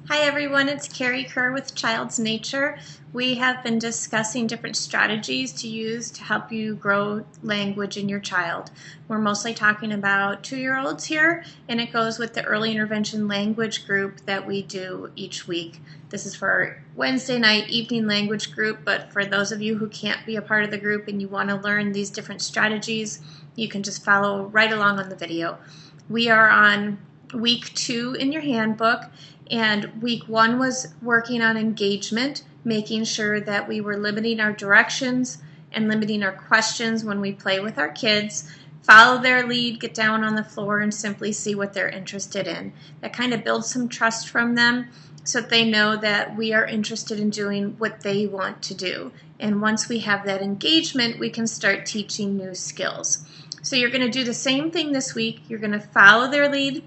Hi everyone, it's Carrie Kerr with Child's Nature. We have been discussing different strategies to use to help you grow language in your child. We're mostly talking about 2-year-olds here, and it goes with the early intervention language group that we do each week. This is for our Wednesday night evening language group, but for those of you who can't be a part of the group and you want to learn these different strategies, you can just follow right along on the video. We are on week 2 in your handbook, and week 1 was working on engagement, making sure that we were limiting our directions and limiting our questions when we play with our kids. Follow their lead, get down on the floor, and simply see what they're interested in. That kind of builds some trust from them so that they know that we are interested in doing what they want to do. And once we have that engagement, we can start teaching new skills. So you're going to do the same thing this week. You're going to follow their lead,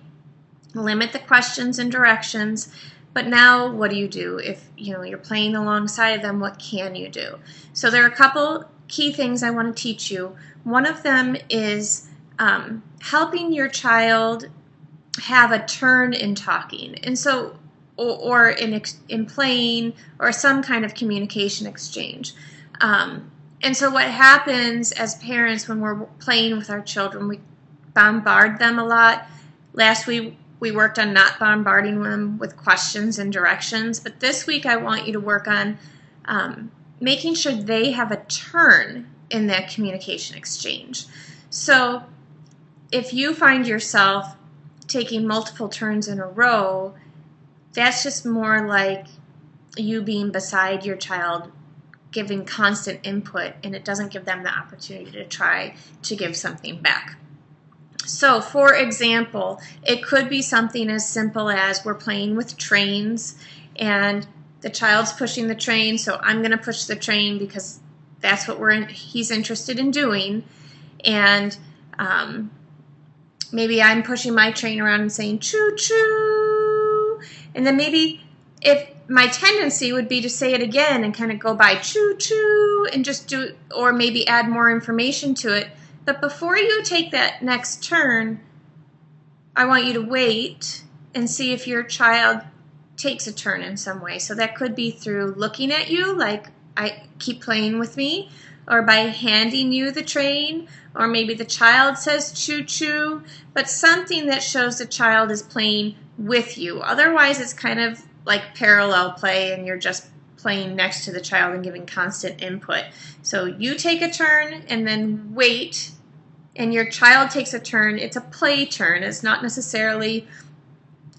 limit the questions and directions, but now what do you do? If you're playing alongside them, what can you do? So there are a couple key things I want to teach you. One of them is helping your child have a turn in talking, and so or in playing, or some kind of communication exchange. And so what happens as parents when we're playing with our children, we bombard them a lot. Last week we worked on not bombarding them with questions and directions, but this week I want you to work on making sure they have a turn in that communication exchange. So if you find yourself taking multiple turns in a row, that's just more like you being beside your child, giving constant input, and it doesn't give them the opportunity to try to give something back. So, for example, it could be something as simple as we're playing with trains and the child's pushing the train, so I'm going to push the train because that's what he's interested in doing. And maybe I'm pushing my train around and saying choo choo. And then maybe if my tendency would be to say it again and kind of go by choo choo and just do, or maybe add more information to it. But before you take that next turn, I want you to wait and see if your child takes a turn in some way. So that could be through looking at you like, I keep playing with me, or by handing you the train, or maybe the child says choo choo, but something that shows the child is playing with you. Otherwise, it's kind of like parallel play and you're just playing next to the child and giving constant input. So you take a turn and then wait, and your child takes a turn. It's a play turn. It's not necessarily,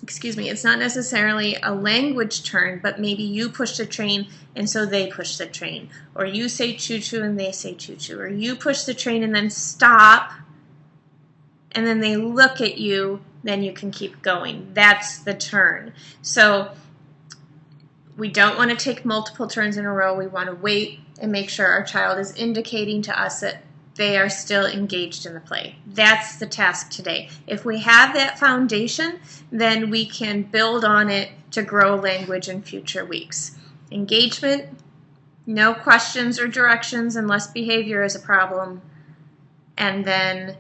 it's not necessarily a language turn, but maybe you push the train and so they push the train. Or you say choo-choo and they say choo-choo. Or you push the train and then stop, and then they look at you, then you can keep going. That's the turn. So we don't want to take multiple turns in a row. We want to wait and make sure our child is indicating to us that they are still engaged in the play. That's the task today. If we have that foundation, then we can build on it to grow language in future weeks. Engagement, no questions or directions unless behavior is a problem, and then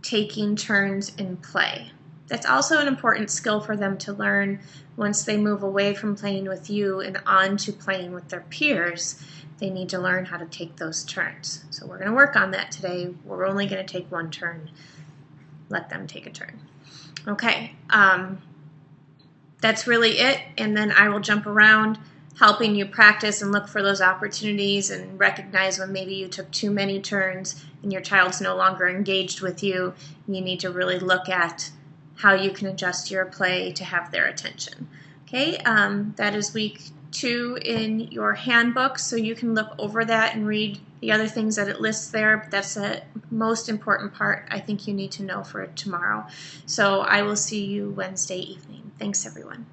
taking turns in play. That's also an important skill for them to learn once they move away from playing with you and on to playing with their peers. They need to learn how to take those turns. So we're going to work on that today. We're only going to take one turn. Let them take a turn. Okay, that's really it. And then I will jump around helping you practice and look for those opportunities and recognize when maybe you took too many turns and your child's no longer engaged with you. You need to really look at how you can adjust your play to have their attention. Okay, that is week 2 in your handbook, so you can look over that and read the other things that it lists there, but that's the most important part I think you need to know for tomorrow. So I will see you Wednesday evening. Thanks, everyone.